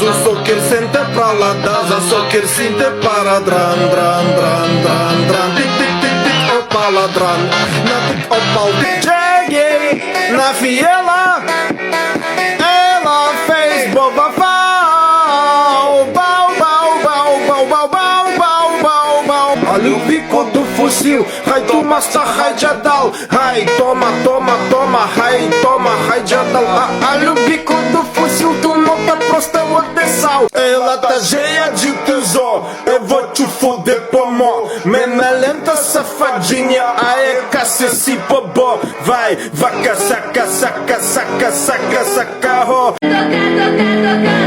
caso só quer sentar pra lá dança, só quer sentar para dran, dran, dran, dran, dran. Tic, tic, tic, tic, opa ladran. Na tic, opa o cheguei na fiela. Ela fez bobafal. Bau, bau, bau, bau, bau, bau, bau, bau, bau. Olha o bico do fuzil. Hai toma, hai jadal. Hai toma, toma, toma. Hai toma, hai jadal. Olha o bico do fuzil. Tu nota prosta o sal. Ela tá cheia de tesouro. Eu vou te foder pomó. Mena lenta, safadinha. Aê, cacete, bobó. Vai, vaca, saca, saca, saca, saca, saca, ho. Toca, toca, toca.